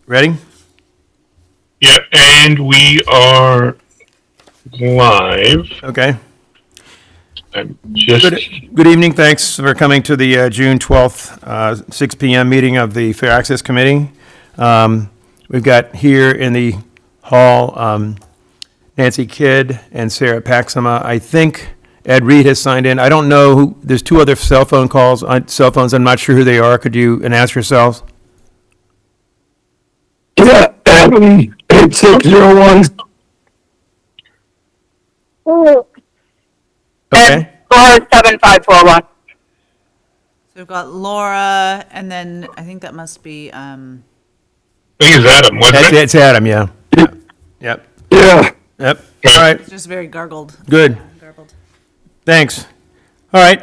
Ready? Yeah, and we are live. Okay. I'm just Good evening. Thanks for coming to the June 12th, 6 p.m. meeting of the Fair Access Committee. We've got here in the hall Nancy Kidd and Sarah Paxima. I think Ed Reed has signed in. I don't know who, there's two other cell phones. I'm not sure who they are. Could you announce yourselves? Yeah, Adam 8601. Okay. Laura 7541. So we've got Laura, and then I think that must be, I think it's Adam, wasn't it? It's Adam, yeah. Yep. Yeah. Yep. All right. it's just very gargled. Good. Garbled. Thanks. All right,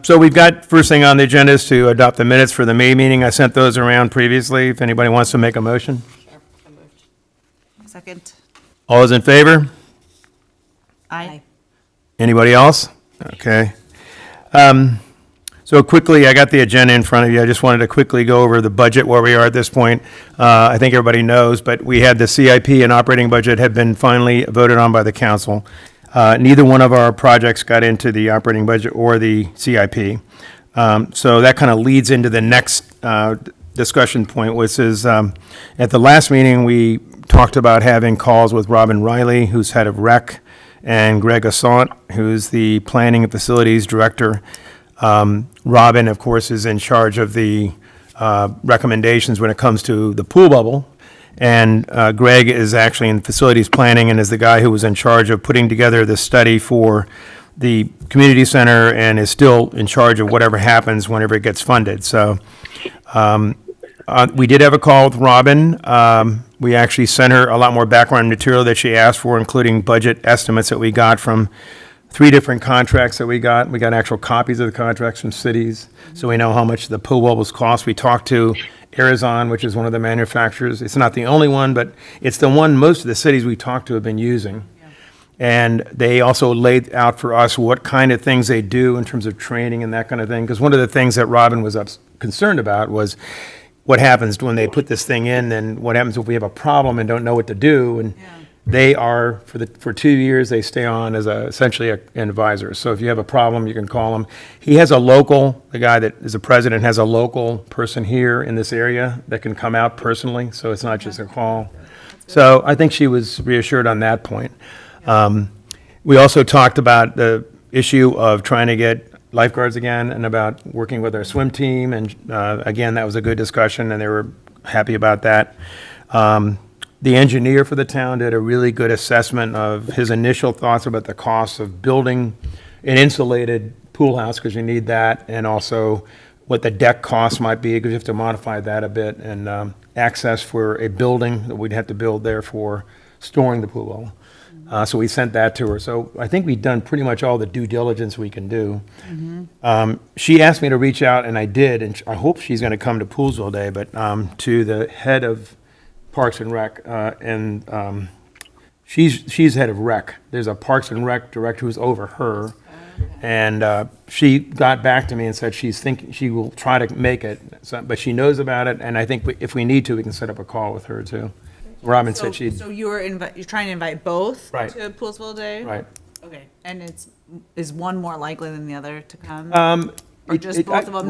so we've got first thing on the agenda is to adopt the minutes for the May meeting. I sent those around previously. If anybody wants to make a motion. Second. All those in favor? Aye. Anybody else? Okay. So quickly, I got the agenda in front of you. I just wanted to quickly go over the budget, where we are at this point. I think everybody knows, but we had the CIP and operating budget had been finally voted on by the council. Neither one of our projects got into the operating budget or the CIP. So that kind of leads into the next discussion point, which is at the last meeting, we talked about having calls with Robin Riley, who's head of rec, and Greg Assant, who's the planning and facilities director. Robin, of course, is in charge of the recommendations when it comes to the pool bubble. And Greg is actually in facilities planning and is the guy who was in charge of putting together the study for the community center and is still in charge of whatever happens whenever it gets funded. So we did have a call with Robin. We actually sent her a lot more background material that she asked for, including budget estimates that we got from 3 different contracts that we got. We got actual copies of the contracts from cities, so we know how much the pool bubbles cost. We talked to Arizon, which is one of the manufacturers. It's not the only one, but it's the one most of the cities we talked to have been using. And they also laid out for us what kind of things they do in terms of training and that kind of thing. Because one of the things that Robin was concerned about was what happens when they put this thing in, and what happens if we have a problem and don't know what to do. And they are, for 2 years, they stay on as essentially an advisor. So if you have a problem, you can call him. He has a local, the guy that is the president has a local person here in this area that can come out personally, so it's not just a call. So I think she was reassured on that point. We also talked about the issue of trying to get lifeguards again and about working with our swim team. And again, that was a good discussion, and they were happy about that. The engineer for the town did a really good assessment of his initial thoughts about the cost of building an insulated pool house, because you need that, and also what the deck cost might be, because you have to modify that a bit, and access for a building that we'd have to build there for storing the pool ball. So we sent that to her. So I think we've done pretty much all the due diligence we can do. She asked me to reach out, and I did, and I hope she's going to come to Poolesville Day, but to the head of Parks and Rec, and she's head of Rec. There's a Parks and Rec director who's over her, and she got back to me and said she's thinking she will try to make it, but she knows about it, and I think if we need to, we can set up a call with her too. Robin said she'd. So you're trying to invite both Right. to Poolesville Day? Right. Okay, and is one more likely than the other to come? Or just both of them?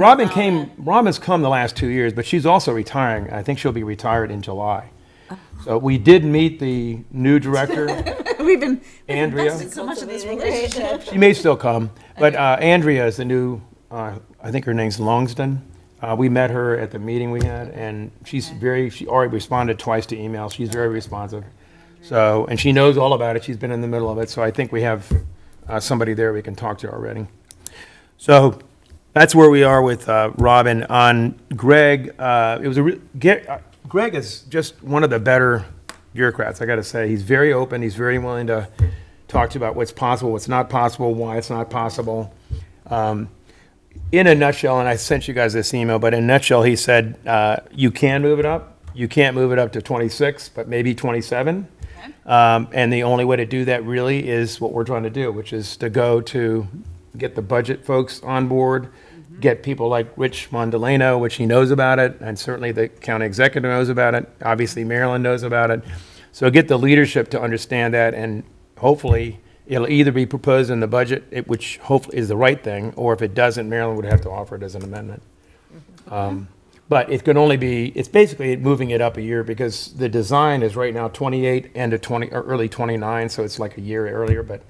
Robin's come the last 2 years, but she's also retiring. I think she'll be retired in July. So we did meet the new director, We've been Andrea. invested so much in this relationship. She may still come, but Andrea is the new, I think her name's Longston. We met her at the meeting we had, and she already responded twice to emails. She's very responsive. So, and she knows all about it. She's been in the middle of it. So I think we have somebody there we can talk to already. So that's where we are with Robin. On Greg, Greg is just one of the better bureaucrats, I got to say. He's very open. He's very willing to talk to you about what's possible, what's not possible, why it's not possible. In a nutshell, and I sent you guys this email, but in a nutshell, he said, you can move it up. You can't move it up to 26, but maybe 27. Okay. And the only way to do that really is what we're trying to do, which is to go to get the budget folks on board, get people like Rich Mondeleno, which he knows about it, and certainly the county executive knows about it. Obviously, Maryland knows about it. So get the leadership to understand that, and hopefully, it'll either be proposed in the budget, which hopefully is the right thing, or if it doesn't, Maryland would have to offer it as an amendment. But it can only be, it's basically moving it up a year, because the design is right now 28, end of 20, or early 29, so it's like a year earlier, but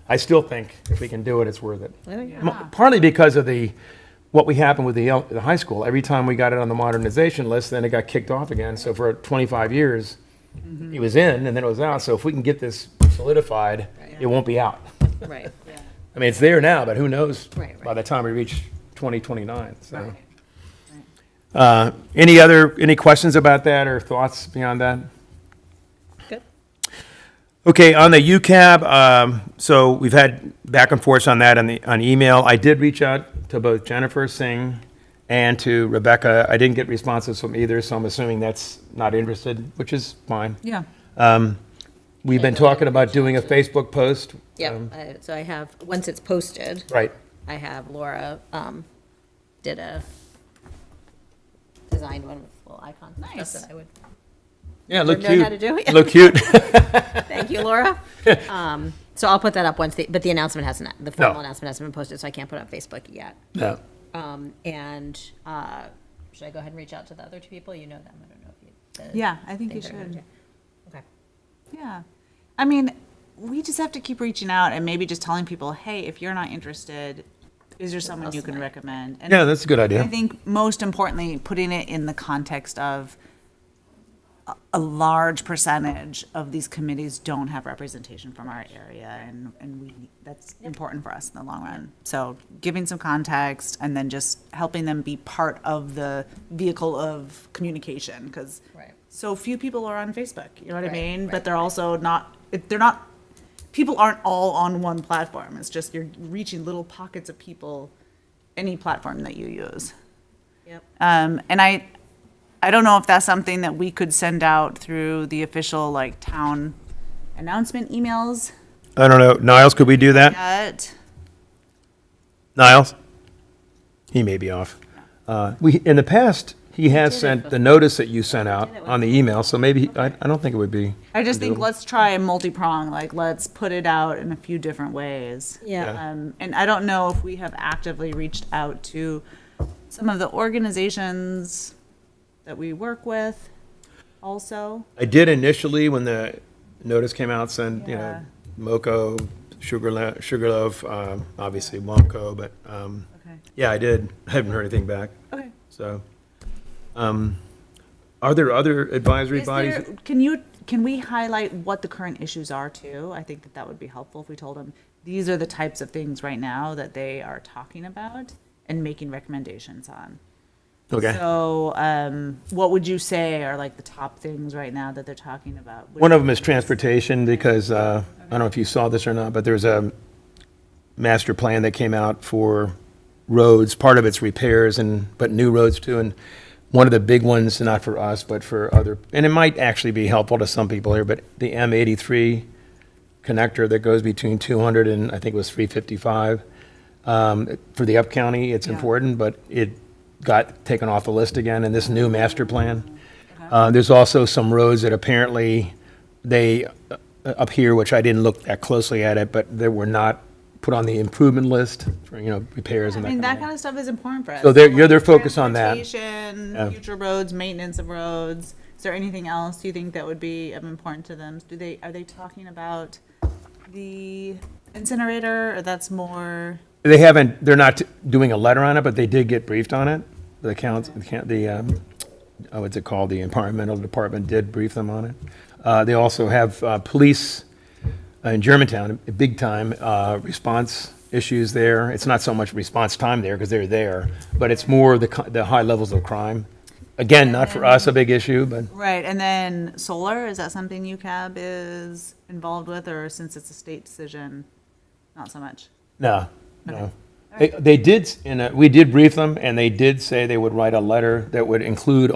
I still think if we can do it, it's worth it. Partly because of what happened with the high school. Every time we got it on the modernization list, then it got kicked off again. So for 25 years, it was in and then it was out. So if we can get this solidified, it won't be out. Right. I mean, it's there now, but who knows Right. by the time we reach 2029. So, any questions about that or thoughts beyond that? Good. Okay, on the UCAB, so we've had back and forth on that on email. I did reach out to both Jennifer Singh and to Rebecca. I didn't get responses from either, so I'm assuming that's not interested, which is fine. Yeah. We've been talking about doing a Facebook post. Yep, so I have, once it's posted, Right. I have Laura, designed one with little icons and Nice. stuff that I would, Yeah, look Learn cute. how to do it. Look cute. thank you, Laura. So I'll put that up but the announcement hasn't, the formal announcement hasn't been posted, so I can't put it on Facebook yet. No. And, should I go ahead and reach out to the other two people? You know them, I don't know if you. Yeah, I think you they're gonna should. do- Okay. Yeah. I mean, we just have to keep reaching out and maybe just telling people, hey, if you're not interested, is there someone you can recommend? And Yeah, that's a good idea. I think most importantly, putting it in the context of a large percentage of these committees don't have representation from our area, and that's important for us in the long run. So giving some context and then just helping them be part of the vehicle of communication, because Right. so few people are on Facebook, you know what I Right, mean? right, But they're also they're not, people aren't all on one platform. It's just you're reaching little pockets of people, any platform that you use. Yep. And I don't know if that's something that we could send out through the official like town announcement emails I don't know. Niles, could we do that? yet. Niles? He may be off. In the past, he has sent the notice that you sent out on the email, so maybe, I don't think it would be. I just think let's try a multi-prong, like let's put it out in a few different ways. Yeah. And I don't know if we have actively reached out to some of the organizations that we work with also. I did initially, when the notice came out, send, Yeah. MoCo, Sugarloaf, obviously Wamco, but, Okay. yeah, I did. I haven't heard anything back, Okay. so. Are there other advisory Is bodies? there, can we highlight what the current issues are too? I think that would be helpful if we told them, these are the types of things right now that they are talking about and making recommendations on. Okay. So, what would you say are like the top things right now that they're talking about? One of them is transportation, because, I don't know if you saw this or not, but there's a master plan that came out for roads. Part of it's repairs but new roads too. And one of the big ones, not for us, but for other, and it might actually be helpful to some people here, but the M83 connector that goes between 200 and I think it was 355. For the up county, it's Yeah. important, but it got taken off the list again in this new master plan. There's also some roads that apparently up here, which I didn't look that closely at it, but they were not put on the improvement list for, repairs I and mean, that that kind kind of stuff is important for us. So they're focused on that. Transportation, Yeah. future roads, maintenance of roads. Is there anything else you think that would be of important to them? Are they talking about the incinerator, or that's more? They're not doing a letter on it, but they did get briefed on it. What's it called? The environmental department did brief them on it. They also have police in Germantown, big time response issues there. It's not so much response time there because they're there, but it's more the high levels of crime. Again, not for us a big issue, but Right, and then solar, is that something UCAB is involved with, or since it's a state decision, not so much? no. They did, we did brief them, and they did say they would write a letter that would include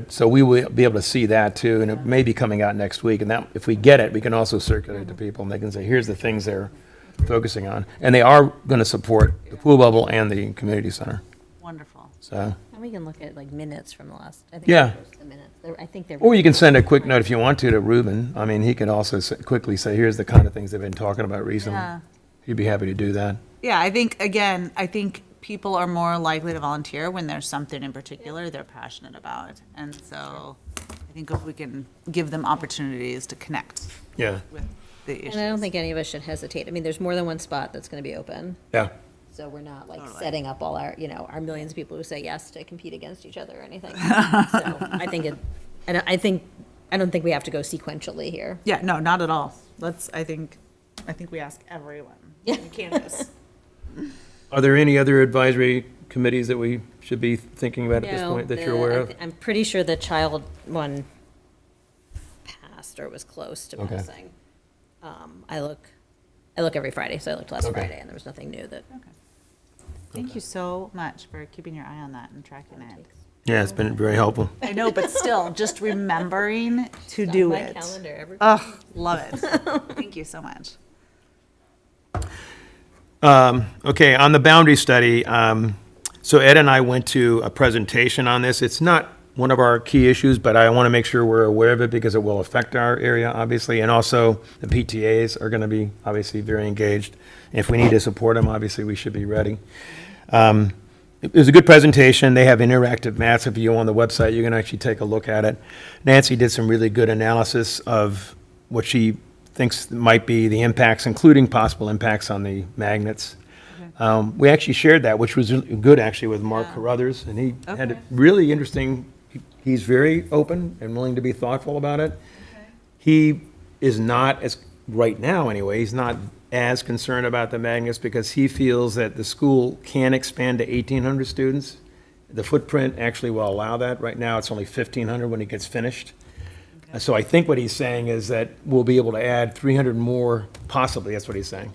so we will be able to see that too, and it may be coming out next week, and that, if we get it, we can also circulate it to people, and they can say, here's the things they're focusing on. And they are going to support the pool bubble and the community center. Wonderful. So, And we can look at like minutes from the last, I think. Yeah. The minutes. I think they're. or you can send a quick note if you want to Ruben. I mean, he could also quickly say, here's the kind of things they've been talking about recently. Yeah. He'd be happy to do that. Yeah, I think, again, people are more likely to volunteer when there's something in particular they're passionate about. And so I think if we can give them opportunities to connect Yeah, with the issues. And I don't think any of us should hesitate. I mean, there's more than one spot that's going to be open. yeah. So we're not like Totally. setting up all our, our millions of people who say yes to compete against each other or anything. So I think I don't think we have to go sequentially here. Yeah, no, not at all. I think we ask everyone. Yeah. in Canvas. Are there any other advisory committees that we should be thinking about at this No, point that you're aware of? I'm pretty sure the child one passed or was close to Okay. passing. I look every Friday, so I looked last Okay. Friday, and there was nothing new that. Thank you so much for keeping your eye on that and tracking it. Yeah, it's been very helpful. I know, but still, just remembering to do My it. calendar every. Oh, love it. Thank you so much. Okay, on the boundary study, so Ed and I went to a presentation on this. It's not one of our key issues, but I want to make sure we're aware of it because it will affect our area, obviously. And also, the PTAs are going to be obviously very engaged. And if we need to support them, obviously, we should be ready. It was a good presentation. They have interactive maps. If you go on the website, you can actually take a look at it. Nancy did some really good analysis of what she thinks might be the impacts, including possible impacts on the magnets. We actually shared that, which was good actually with Mark Carruthers, and he had a Okay. really interesting, he's very open and willing to be thoughtful about it. He is not, as right now anyway, he's not as concerned about the magnets because he feels that the school can expand to 1,800 students. The footprint actually will allow that. Right now, it's only 1,500 when it gets finished. So I think what he's saying is that we'll be able to add 300 more, possibly, that's what he's saying.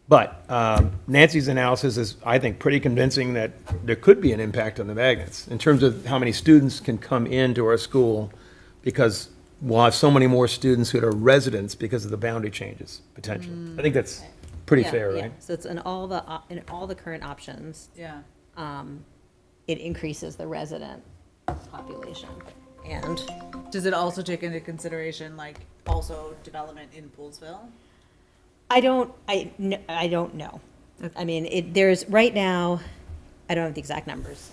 But Nancy's analysis is, I think, pretty convincing that there could be an impact on the magnets in terms of how many students can come into our school because we'll have so many more students who are residents because of the boundary changes, potentially. I think that's pretty Yeah, fair, yeah. right? So it's in all the current options, Yeah. it increases the resident population. And Does it also take into consideration, like, also development in Poolesville? I don't know. I mean, there's, right now, I don't have the exact numbers,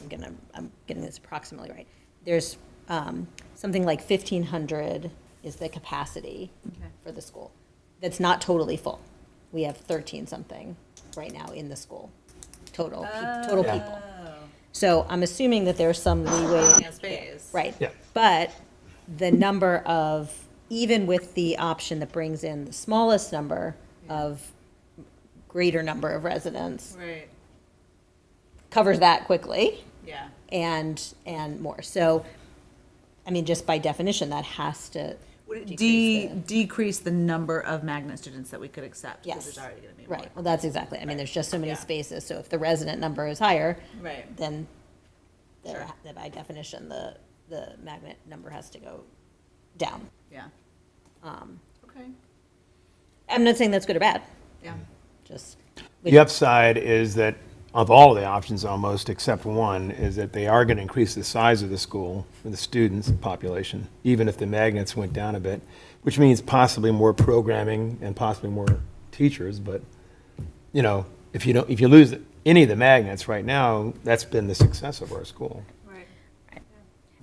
I'm getting this approximately right. There's, something like 1,500 is the capacity for the school. That's not totally full. We have 13-something right now in the school, total people. So I'm assuming that there's some leeway. Space. Right. Yeah. But the number of, even with the option that brings in the smallest number of greater number of residents, Right. covers that quickly Yeah. and more. So, I mean, just by definition, that has to Would it decrease the- decrease the number of magnet students that we could accept? Because Yes. there's already going to be more. Right, well, that's exactly, I mean, there's just so many Yeah. spaces, so if the resident number is higher, Right. then Sure. by definition, the magnet number has to go down. Yeah. Okay. I'm not saying that's good or bad, Yeah. just. The upside is that of all of the options almost, except one, is that they are going to increase the size of the school, for the students population, even if the magnets went down a bit, which means possibly more programming and possibly more teachers, but, if you lose any of the magnets right now, that's been the success of our school. Right.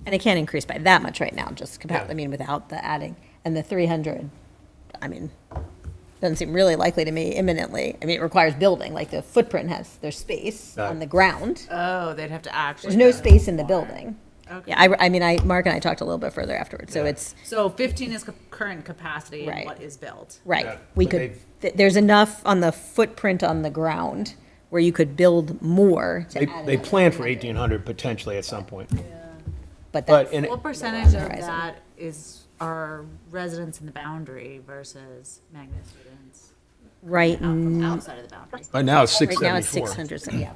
And it can't increase by that much right now, just, Yeah. I mean, without the adding, and the 300, I mean, doesn't seem really likely to me imminently. I mean, it requires building, like the footprint there's space on the ground. Oh, they'd have to actually. There's no go space in the more. building. Okay. Yeah, I mean, Mark and I talked a little bit further afterwards, so Yeah. it's, So 15 is current capacity and Right. what is built. right. Yeah, We but could, there's enough on the footprint on the ground where you could build more to add They another plan for 300. 1,800 potentially at some point. But But that's, in, What percentage of Horizon. that are residents in the boundary versus magnet students right, outside of the boundary? right now it's right now it's 674. 600, so yeah,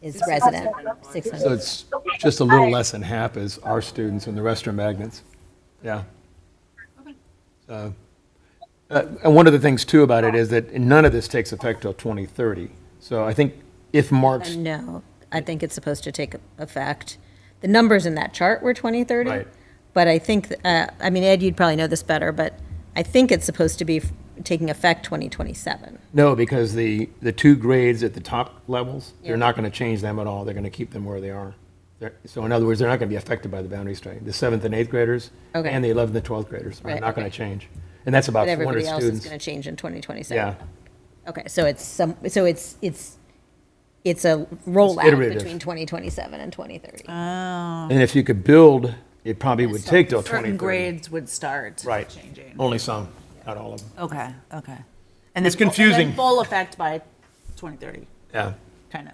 is resident, So 600. it's just a little less than half is our students and the rest are magnets. Yeah. So, and one of the things too about it is that none of this takes effect till 2030. So I think if Mark's, No, I think it's supposed to take effect. The numbers in that chart were 2030. Right. But I think, I mean, Ed, you'd probably know this better, but I think it's supposed to be taking effect 2027. No, because the two grades at the top levels, Yeah. they're not going to change them at all. They're going to keep them where they are. So in other words, they're not going to be affected by the boundary study. The 7th and 8th graders Okay. and the 11th and 12th graders are Right, not going okay. to change. And that's about But 400 everybody else is students. going to change in 2027. Yeah, Okay, so it's a rollout iterative. between 2027 and 2030. and if you could build, it probably would take till Certain 2030. grades would start Right. changing. Only some, not all of them. Okay, okay. It's confusing. Full effect by 2030, Yeah, kind of.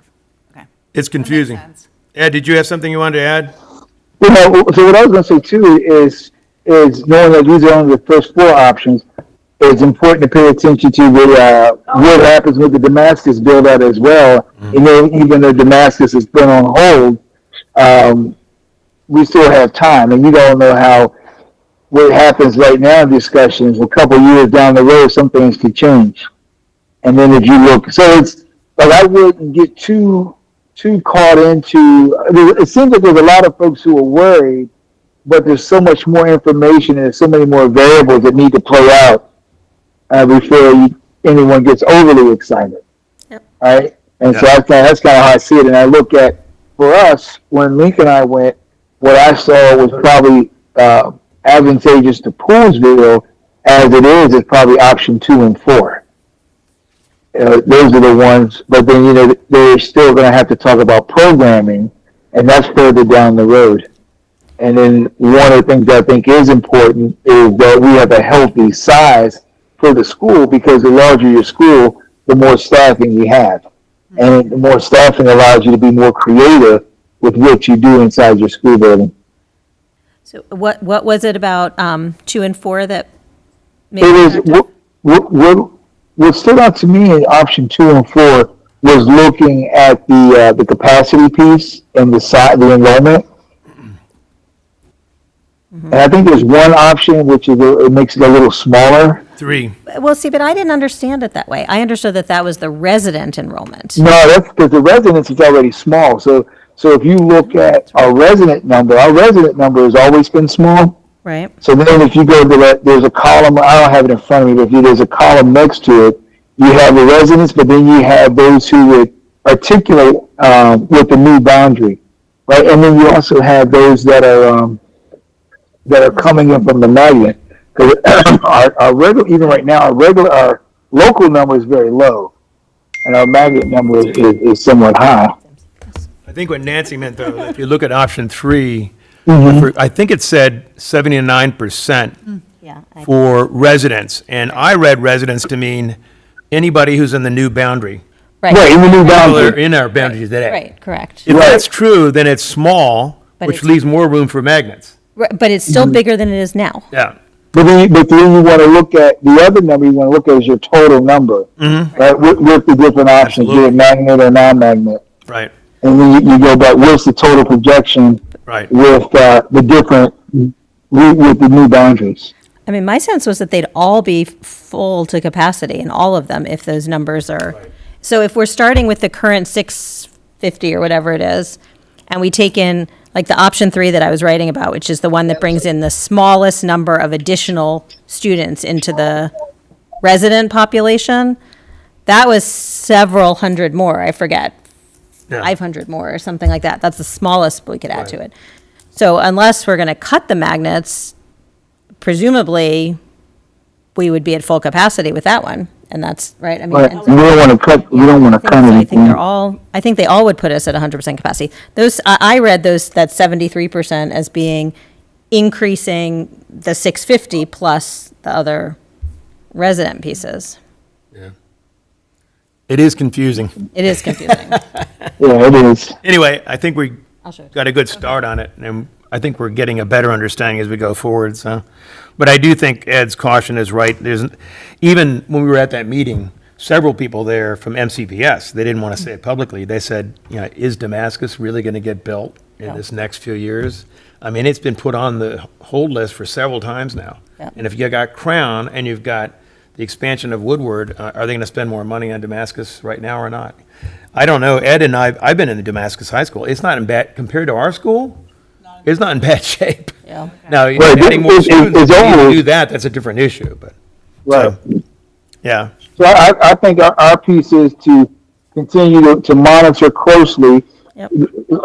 Okay. it's confusing. sense. Ed, did you have something you wanted to add? You know, so what I was going to say too is knowing that these are only the first four options, it's important to pay attention to what happens with the Damascus build out as well. You know, even though Damascus has been on hold, we still have time, and you don't know how what happens right now in discussions. A couple years down the road, some things could change. And then if you look, so it's like I wouldn't get too caught into. It seems like there's a lot of folks who are worried, but there's so much more information and there's so many more variables that need to play out before anyone gets overly excited. Yep. Right? And so Yeah. that's kind of how I see it. And I look at, for us, when Link and I went, what I saw was probably advantageous to Poolesville as it is probably option 2 and 4. Those are the ones, but then, you know, they're still going to have to talk about programming, and that's further down the road. And then one of the things I think is important is that we have a healthy size for the school, because the larger your school, the more staffing you have. And the more staffing allows you to be more creative with what you do inside your school building. So what was it about 2 and 4 that made It is, what stood out to me in option 2 and 4 was looking at the capacity piece and the enrollment. And I think there's one option which is it makes it a little smaller. 3. Well, see, but I didn't understand it that way. I understood that was the resident enrollment. No, that's because the residence is already small. So if you look at our resident number has always been small. Right. So then if you go to that, there's a column, I don't have it in front of me, but there's a column next to it. You have the residents, but then you have those who would articulate with the new boundary, right? And then you also have those that are coming in from the magnet. Because our regular, even right now, our local number is very low, and our magnet number is somewhat high. I think what Nancy meant, though, if you look at option 3, Mm-hmm. I think it said 79% Yeah. for residents. And I read residents to mean anybody who's in the new boundary. Right, in the new People that are boundary. in our boundaries today. Right, correct. If Right. that's true, then it's small, But which it's- leaves more room for magnets. But it's still bigger than it is now. Yeah. But then you want to look at, the other number you want to look at is your total number, right, with the different options, be it magnet or non-magnet. Right, And then you go back, what's the total projection right. with the different, with the new boundaries? I mean, my sense was that they'd all be full to capacity in all of them if those numbers are. So if we're starting with the current 650 or whatever it is, and we take in like the option 3 that I was writing about, which is the one that brings in the smallest number of additional students into the resident population, that was several hundred more, I forget, Yeah. 500 more or something like that. That's the smallest we could add to it. So unless we're going to cut the magnets, presumably we would be at full capacity with that one. And that's right. I mean, But and you don't want to cut, you don't want to cut I think anything. I think they all would put us at 100% capacity. Those, I read that 73% as being increasing the 650 plus the other resident pieces. It is confusing. It is confusing. Yeah, it is. Anyway, I think we I'll show you. got a good start on it, and I think we're getting a better understanding as we go forward, so. But I do think Ed's caution is right. Even when we were at that meeting, several people there from MCPS, they didn't want to say it publicly. They said, you know, is Damascus really going to get built in this next few years? I mean, it's been put on the hold list for several times now. Yeah. And if you got Crown and you've got the expansion of Woodward, are they going to spend more money on Damascus right now or not? I don't know. Ed and I've been in the Damascus High School. It's not in bad, compared to our school, it's not in bad shape. Yeah. Now, Right, adding more it's students, if you almost- do that, that's a different issue, but, Right. yeah. So I think our piece is to continue to monitor closely, Yep.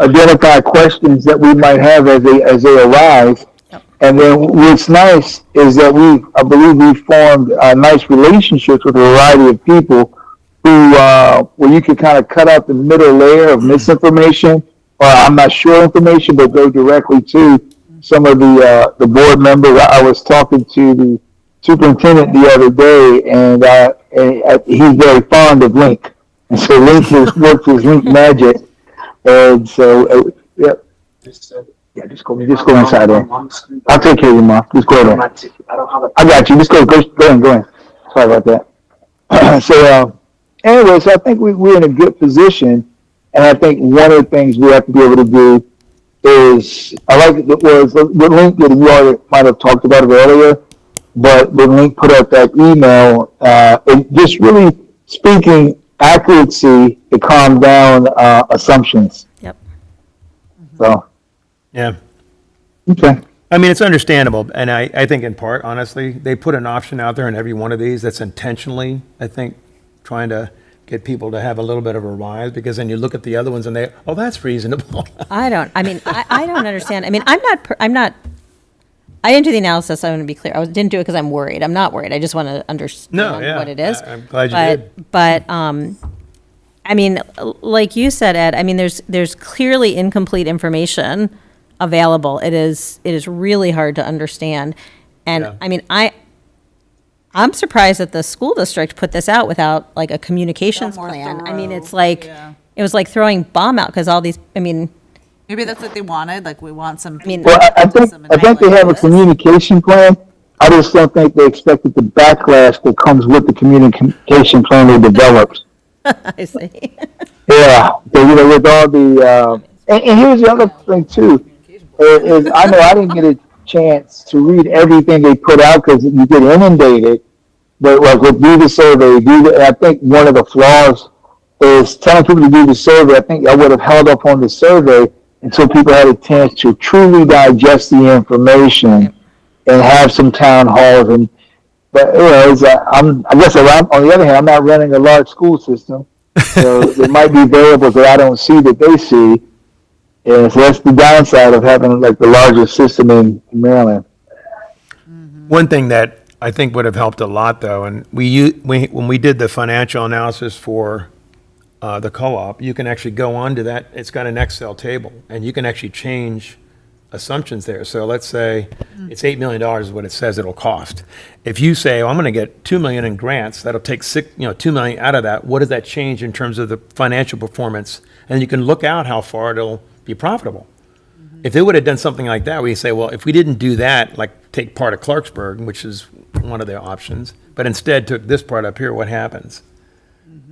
identify questions that we might have as they arise. Yep. And then what's nice is that I believe we've formed nice relationships with a variety of people who, where you can kind of cut out the middle layer of misinformation, or I'm not sure information, but go directly to some of the board members. I was talking to the superintendent the other day, and he's very fond of Link, and so Link works his Link magic, and so yeah, just go inside there. I'll take care of you, Mom. Just go there. I got you. Just go in. Sorry about that. So anyway, so I think we're in a good position, and I think one of the things we have to be able to do is, I like it was what Link did. We already might have talked about it earlier. But when Link put out that email, it just really speaking accuracy to calm down assumptions. Yep. So, Yeah. okay. I mean, it's understandable, and I think in part, honestly, they put an option out there in every one of these that's intentionally, I think, trying to get people to have a little bit of a rise, because then you look at the other ones and that's reasonable. I don't understand. I mean, I didn't do the analysis, I want to be clear. I didn't do it because I'm worried. I'm not worried. I just want to understand No, yeah. what it is. I'm glad you did. But, I mean, like you said, Ed, I mean, there's clearly incomplete information available. It is really hard to understand. And, Yeah. I mean, I'm surprised that the school district put this out without like a communications More plan. I thorough, mean, it's like, yeah. it was like throwing bomb out because all these, I mean, Maybe that's what they wanted, like, we want some. mean- Well, I think they have a communication plan. I just don't think they expected the backlash that comes with the communication plan they developed. I see. Yeah, so, with all the, and here's the other thing too, is I know I didn't get a chance to read everything they put out because you get inundated, but like do the survey, I think one of the flaws is telling people to do the survey. I think I would have held up on the survey until people had a chance to truly digest the information and have some town halls. But I guess on the other hand, I'm not running a large school system, so there might be variables that I don't see that they see, and so that's the downside of having like the largest system in Maryland. One thing that I think would have helped a lot, though, and when we did the financial analysis for the co-op, you can actually go onto that. It's got an Excel table, and you can actually change assumptions there. So let's say it's $8 million is what it says it'll cost. If you say, I'm going to get $2 million in grants, that'll take $2 million out of that. What does that change in terms of the financial performance? And you can look out how far it'll be profitable. If they would have done something like that, we say, well, if we didn't do that, like take part of Clarksburg, which is one of the options, but instead took this part up here, what happens?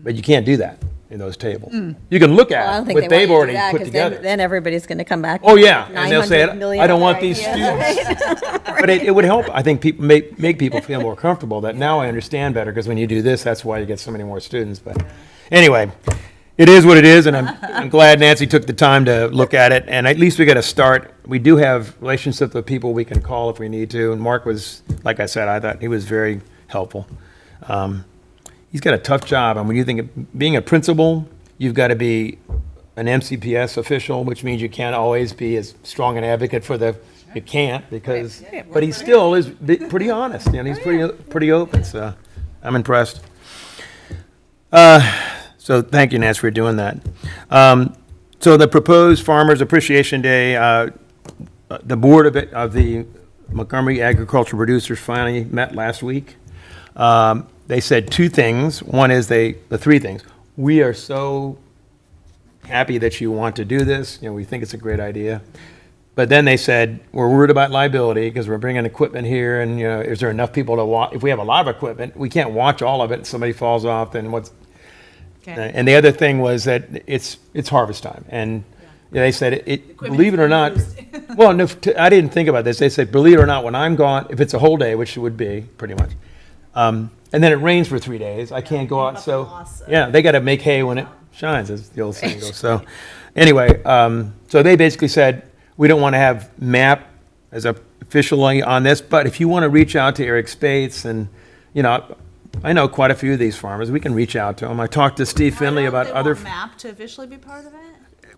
But you can't do that in those tables. You can look Well, I at don't think what they they've want you to do already that, put 'cause together. then everybody's going to come back. Oh, with yeah, and they'll say, $900 million I don't want other these ideas. students. But it would help, I think, people make people feel more comfortable that now I understand better, because when you do this, that's why you get so many more students. But anyway, it is what it is, and I'm glad Nancy took the time to look at it, and at least we got a start. We do have relationships with people we can call if we need to, and Mark was, like I said, I thought he was very helpful. He's got a tough job, and when you think of being a principal, you've got to be an MCPS official, which means you can't always be as strong an advocate for you can't, because, but he still is pretty honest, and he's pretty open, so I'm impressed. So thank you, Nancy, for doing that. So the proposed Farmers Appreciation Day, the board of the Montgomery Agricultural Producers finally met last week. They said two things. One is the three things. We are so happy that you want to do this. We think it's a great idea. But then they said, we're worried about liability because we're bringing equipment here, and is there enough people to watch? If we have a lot of equipment, we can't watch all of it, and somebody falls off, then what's... Okay. And the other thing was that it's harvest time, and they said believe it or not. Well, no, I didn't think about this. They said, believe it or not, when I'm gone, if it's a whole day, which it would be pretty much, And then it rains for 3 days. I can't go out, so, yeah, they got to make hay when it shines, as the old saying goes. So, anyway, so they basically said, we don't want to have MAP as officially on this, but if you want to reach out to Eric Spates and, I know quite a few of these farmers, we can reach out to them. I talked to Steve Finley about other. MAP to officially be part of it?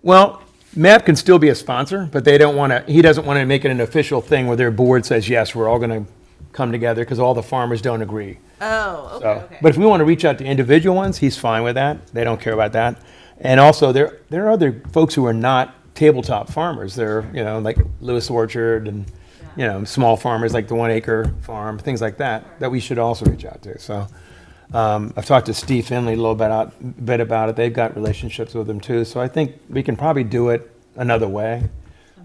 Well, MAP can still be a sponsor, but they don't want to, he doesn't want to make it an official thing where their board says, yes, we're all going to come together, because all the farmers don't agree. Oh, okay, So, okay. but if we want to reach out to individual ones, he's fine with that. They don't care about that. And also, there are other folks who are not tabletop farmers. They're, like Lewis Orchard and, small farmers like the 1 acre farm, things like that, that we should also reach out to. So I've talked to Steve Finley a little bit about it. They've got relationships with them too. So I think we can probably do it another way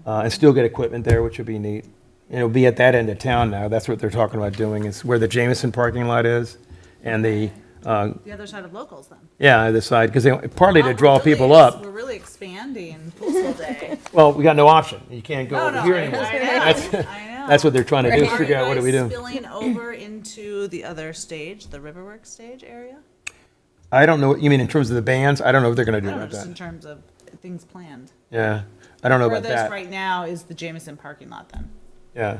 and still get equipment there, which would be neat. It'll be at that end of town now. That's what they're talking about doing, is where the Jameson parking lot is and the, The other side of locals then. the side, because partly to Wow, draw we're really people up. We're really expanding Poolesville Day. Well, we got no option. You can't go over here I anymore. know. That's what they're trying to do, is Are figure you out what do we guys do. spilling over into the other stage, the Riverworks stage area? I don't know, what you mean in terms of the bands? I don't know what they're going to I do don't know, about just in that. terms of things planned. Yeah, I don't know about Furthest that. right now is the Jameson parking lot then. Yeah.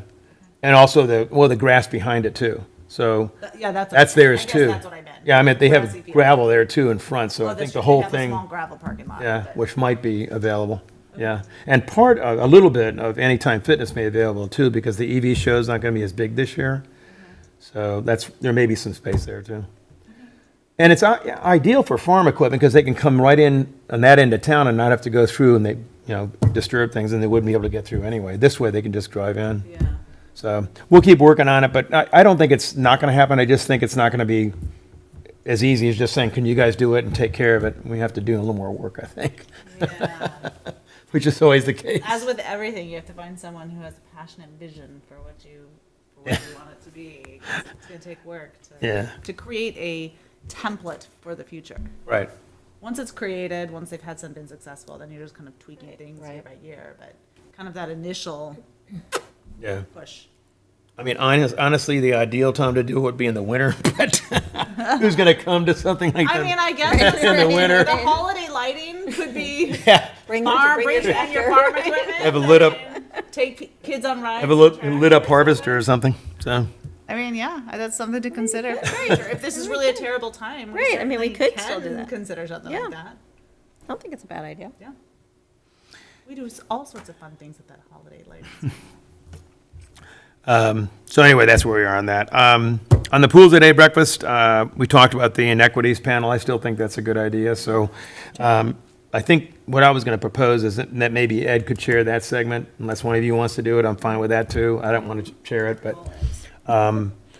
And also the grass behind it too. So Yeah, that's. that's theirs I guess too. that's what I meant. Yeah, I meant they Grassy have field. gravel there too in front, so Oh, I that's think the true. whole They have a thing, small gravel parking lot. yeah, but- which might be available. Yeah. And a little bit of Anytime Fitness may be available too, because the EV show's not going to be as big this year. So there may be some space there too. And it's ideal for farm equipment, because they can come right in on that end of town and not have to go through and they, disturb things, and they wouldn't be able to get through anyway. This way they can just drive in. Yeah. So we'll keep working on it, but I don't think it's not going to happen. I just think it's not going to be as easy as just saying, can you guys do it and take care of it? We have to do a little more work, I think, Yeah. which is always the case. As with everything, you have to find someone who has a passionate vision for what you want it to be. 'Cause it's going to take work to create a template for the future. Right. Once it's created, once they've had some been successful, then you're just kind of tweaking things year by year. But kind of that initial Yeah. push. I mean, honestly, the ideal time to do it would be in the winter, but who's going to come to something like that? I mean, I guess In the winter. the holiday lighting could be Yeah. Bring bring your your tractor. farm equipment. Have a lit up, Take kids on rides. have a lit up harvester or something, so. I mean, yeah, that's something to consider. for the future. If this is really a terrible time, we Right, I mean, we certainly could still do can that. Consider something Yeah. like that. I don't think it's a bad idea. Yeah. We do all sorts of fun things at that holiday lighting. So anyway, that's where we are on that. On the Pools Day breakfast, we talked about the inequities panel. I still think that's a good idea. So I think what I was going to propose is that maybe Ed could chair that segment. Unless one of you wants to do it, I'm fine with that too. I don't want to chair it, but.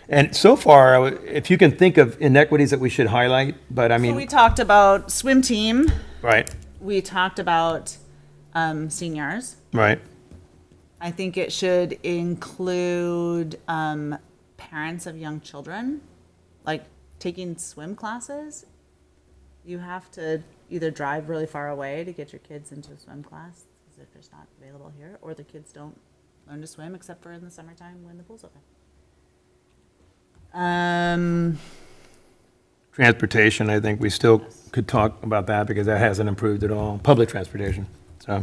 And so far, if you can think of inequities that we should highlight, but I So we mean, talked about swim team. right, We talked about seniors. right, I think it should include parents of young children, like taking swim classes. You have to either drive really far away to get your kids into a swim class, as if it's not available here, or the kids don't learn to swim except for in the summertime when the pool's open. transportation, I think we still could talk about that because that hasn't improved at all. Public transportation, so,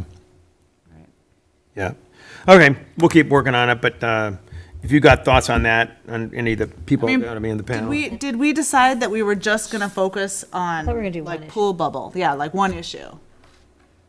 Right. yeah. Okay, we'll keep working on it, but if you got thoughts on that, on any of the people that got to be in the panel. Did we decide that we were just gonna focus on thought we were gonna do one like issue. pool bubble? Yeah, like one issue.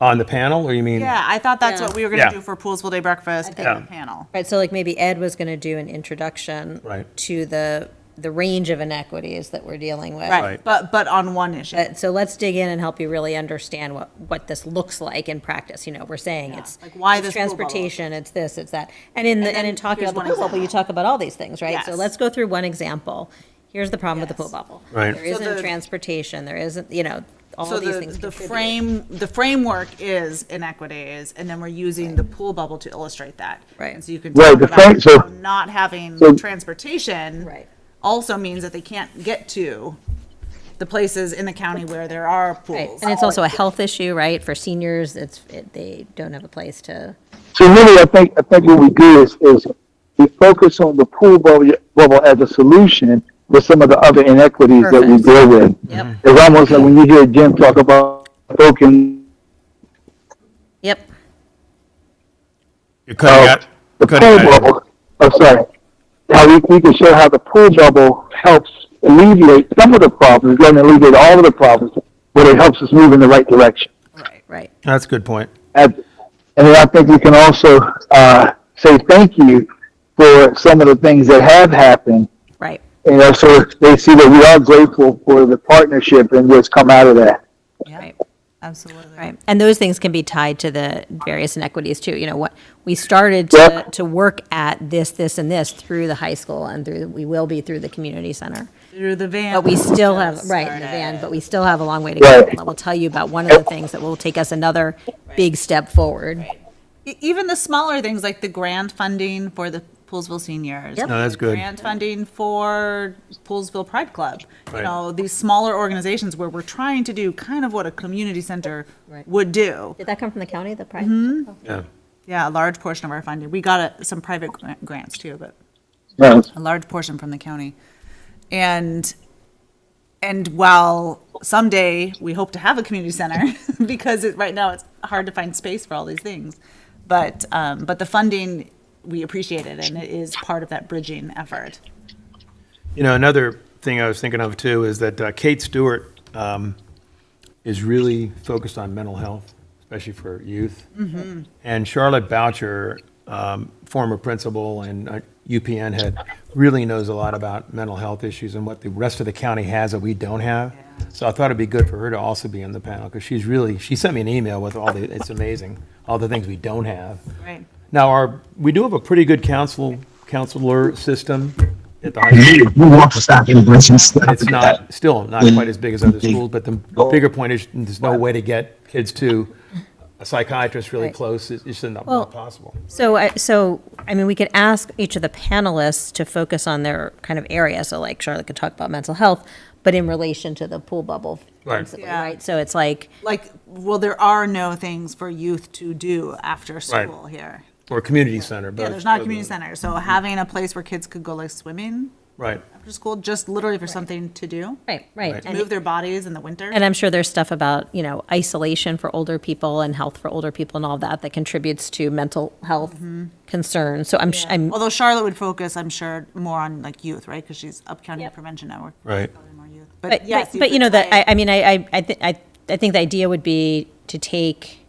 On the panel, or you mean? Yeah, I thought that's Yeah. what we were Yeah. gonna do for Poolesville Day breakfast Yeah. and the panel. Right, so like maybe Ed was going to do an introduction Right. to the range of inequities that we're dealing with. Right, but on one issue. So let's dig in and help you really understand what this looks like in practice. You know, we're saying it's like why it's this pool bubble? transportation, it's this, it's that, and in then in talking here's about the one pool bubble, you example. talk about all these things, right? So Yes. let's go through one example. Here's the problem with the Yes. pool bubble. Right. There So isn't the- transportation. There isn't, all So these things. the contribute. the framework is inequities, and then we're using the pool bubble to illustrate that. Right. And so you can Right, talk the about frame- so- how not having so- transportation Right. also means that they can't get to the places in the county where there are Right, pools. and it's also a health issue, right? For seniors, they don't have a place to. So really, I think what we do is we focus on the pool bubble as a solution, with some of the other inequities that we Perfect. deal with. Yep. It's almost like when you hear Jim talk about broken Yep. You're cutting out. the Cutting pool out. bubble. Oh, sorry. How we can show how the pool bubble helps alleviate some of the problems. It doesn't alleviate all of the problems, but it helps us move in the right direction. Right. That's a good point. And then I think we can also say thank you for some of the things that have happened. Right. You know, so they see that we are grateful for the partnership and what's come out of that. Yeah, Right. absolutely. Right. And those things can be tied to the various inequities too. You know, what we started Yep. to work at this, and this through the high school and we will be through the community center. Through the van. But we still have, just right, in the started. van, but we still have a long way to go. Right. And I will tell you about one of the things that will take us another big step forward. Even the smaller things like the grant funding for the Poolesville seniors. Yep. No, that's good. Grant funding for Poolesville Pride Club. You Right. know, these smaller organizations where we're trying to do kind of what a community center Right. would do. Did that come from the county, the price? Yeah. Yeah, a large portion of our funding. We got some private grants too, but Right. a large portion from the county. And while someday we hope to have a community center, because right now it's hard to find space for all these things, but the funding, we appreciate it, and it is part of that bridging effort. You know, another thing I was thinking of too is that Kate Stewart is really focused on mental health, especially for youth. And Charlotte Boucher, former principal and UPN head, really knows a lot about mental health issues and what the rest of the county has that we don't have. So I thought it'd be good for her to also be on the panel because she sent me an email with it's amazing, all the things we don't have. Right. Now, we do have a pretty good counselor system at the high school. We want to stop immigration stuff. It's still not quite as big as other schools, but the bigger point is there's no way to get kids to a psychiatrist really Right. close. It's just not Well, possible. So, I mean, we could ask each of the panelists to focus on their kind of area. So like Charlotte could talk about mental health, but in relation to the pool bubble, Right. principally, Yeah. right? So it's like, Well, there are no things for youth to do after school here. Or a community center. Yeah, there's not a community center, so having a place where kids could go like swimming Right. after school, just literally for something to do, right. to move their bodies in the winter. And I'm sure there's stuff about, you know, isolation for older people and health for older people and all that contributes to mental health concerns. So I'm Although Charlotte would focus, I'm sure, more on like youth, right? Because she's Up County Prevention Network. Right. Probably more youth. but yes, but you could know that tie it- I mean I think the idea would be to take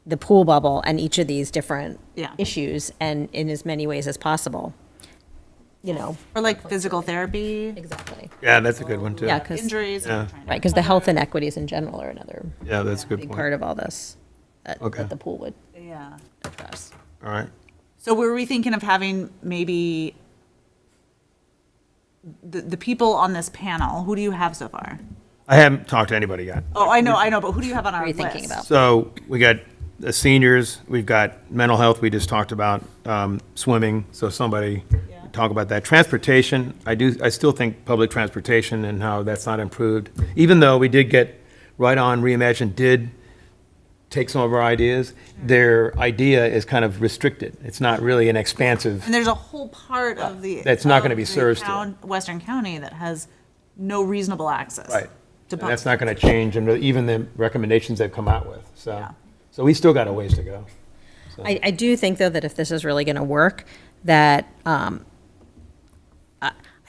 the pool bubble and each of these different Yeah. issues and in as many ways as possible. You know, Or like physical therapy, exactly. Yeah, that's a good one too. Yeah, because injuries. Yeah. right, because the health inequities in general are another Yeah, that's a good big point. part of all this that, Okay. that the pool would Yeah. address. All right. So were we thinking of having maybe the people on this panel? Who do you have so far? I haven't talked to anybody yet. Oh, I know, but who do you have on our What are you list? thinking about? So we got the seniors, we've got mental health, we just talked about swimming, so somebody talk about that. Transportation, I still think public transportation and how that's not improved. Even though we did get Right On Reimagine did take some of our ideas, their idea is kind of restricted. It's not really an expansive, And there's a whole part of the. That's not gonna of be the served to it. Western County that has no reasonable access. right. To And that's not going to change, and even the recommendations they've come out with, so. Yeah. So we still got a ways to go. I do think, though, that if this is really going to work, that I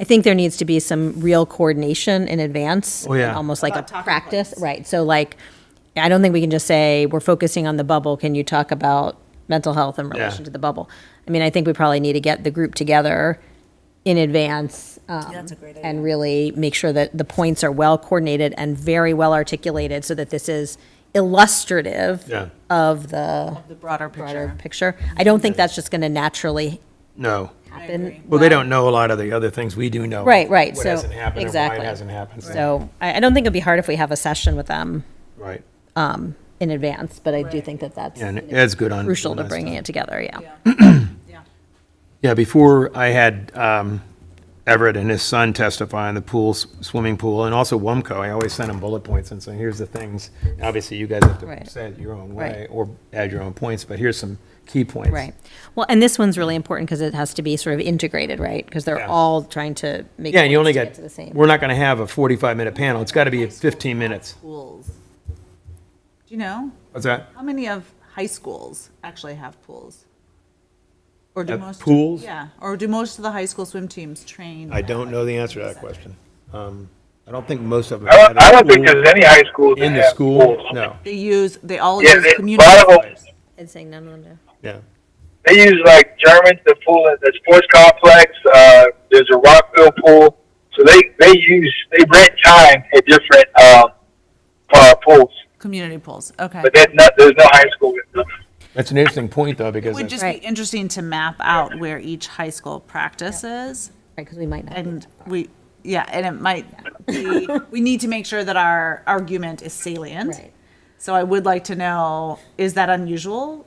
think there needs to be some real coordination in advance. Oh, yeah. and almost like a About talking practice, points. right? So like, I don't think we can just say, we're focusing on the bubble, can you talk about mental health in relation Yeah. to the bubble? I mean, I think we probably need to get the group together in advance. that's a great And really make sure that the points are well coordinated and very well articulated so that this is illustrative Yeah. of the The broader broader picture. picture. I don't think that's just going to naturally No. happen. Well, they don't know a lot of the other things we do know. Right. What So hasn't happened and why exactly. it hasn't happened. So I don't think it'd be hard if we have a session with them Right. in advance, but I do think that that's And Ed's good on. crucial on to that bringing stuff. it together. Yeah. Yeah, before I had Everett and his son testify in the swimming pool, and also WUMCO, I always send them bullet points and say, here's the things. Obviously, you guys have to Right. say it your own way Right. or add your own points, but here's some key points. Right. Well, and this one's really important because it has to be sort of integrated, right? Because they're Yeah. all trying to make. Yeah, and you only points to got, get to the same. we're not going to have a 45-minute panel. It's got to be 15 minutes. Pools. Do you know? What's that? How many of high schools actually have pools? Or do Have most? pools? Yeah, or do most of the high school swim teams train? I don't know the answer to that question. I don't think most of them. I don't think have a there's any high schools pool in that the have school. pools. No, They all Yeah, use a community. lot of them, pools. It's saying none of them do. yeah. they use like Germans, the pool at the sports complex. There's a Rockville pool, so they rent time at different pools, Community pools, okay. but there's no high school with them. That's an interesting point, though, It because would just Right. be interesting to map out where each high school practices. Right, because we might not. And and it might be, we need to make sure that our argument is salient. Right. So I would like to know, is that unusual?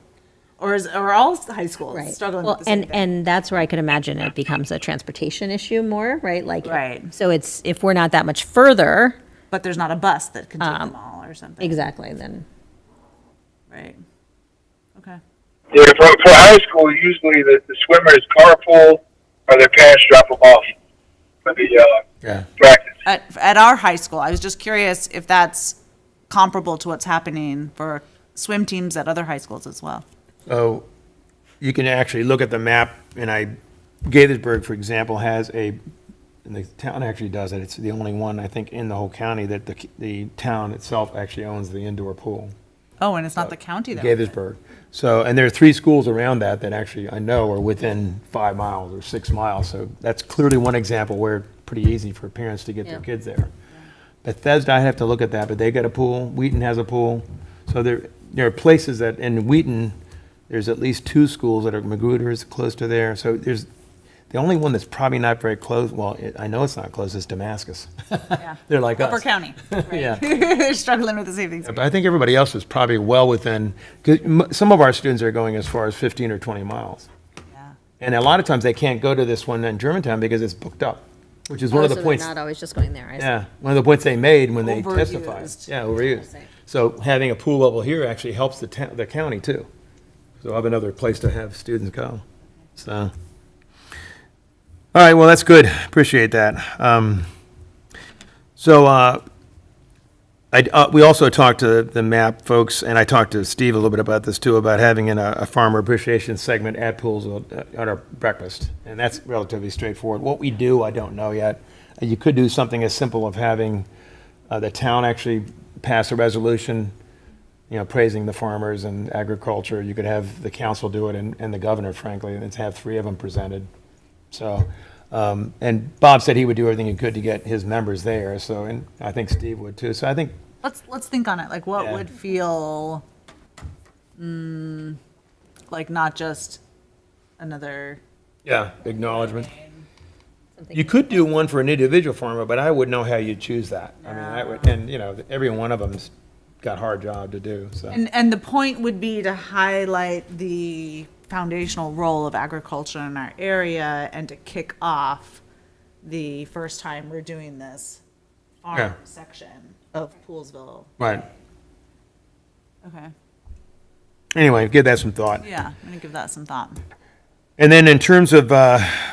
Or are all high schools Right. struggling Well, with the same thing? and that's where I could imagine it becomes a transportation issue more, right? Like, Right. so it's, if we're not that much further, But there's not a bus that can take them all or something. exactly, then, Right. Okay. Yeah, for high school, usually the swimmers carpool or their parents drop them off for the yeah. practice. At our high school, I was just curious if that's comparable to what's happening for swim teams at other high schools as well. So you can actually look at the map, and Gaithersburg, for example, has and the town actually does it. It's the only one, I think, in the whole county that the town itself actually owns the indoor pool. Oh, and it's not the county that. Gaithersburg. So, and there are 3 schools around that actually I know are within 5 miles or 6 miles. So that's clearly one example where it's pretty easy for parents to get their Yeah. kids there. Bethesda, I have to look at that, but they got a pool. Wheaton has a pool. So there are places that, in Wheaton, there's at least 2 schools that are Magruder's close to there. So there's, the only one that's probably not very close, well, I know it's not close, is Damascus. Yeah. They're like us. Upper County. Yeah. They're struggling with the same things. But I think everybody else is probably well within, because some of our students are going as far as 15 or 20 miles. Yeah. And a lot of times they can't go to this one in Germantown because it's booked up, which is one of the points. Not always just going there, I see. Yeah, one of the points they made when they testified. Overused. Yeah, overused. So having a pool level here actually helps the county too. So I'll have another place to have students go. So, all right, well, that's good. Appreciate that. We also talked to the MAP folks, and I talked to Steve a little bit about this too, about having a farmer appreciation segment at Poolesville at our breakfast. And that's relatively straightforward. What we do, I don't know yet. You could do something as simple of having the town actually pass a resolution, praising the farmers and agriculture. You could have the council do it and the governor, frankly, and have 3 of them presented. So, and Bob said he would do everything he could to get his members there. So, and I think Steve would too. So I think, Let's think on it. Like, what Yeah. would feel, like not just another. yeah, acknowledgement. Something- You could do one for an individual farmer, but I wouldn't know how you'd choose that. I mean, I would, and every one of them's got a hard job to do, so. And the point would be to highlight the foundational role of agriculture in our area and to kick off the first time we're doing this farm Yeah. section of Poolesville. Right. Okay. Anyway, give that some thought. Yeah, I'm gonna give that some thought. And then in terms of,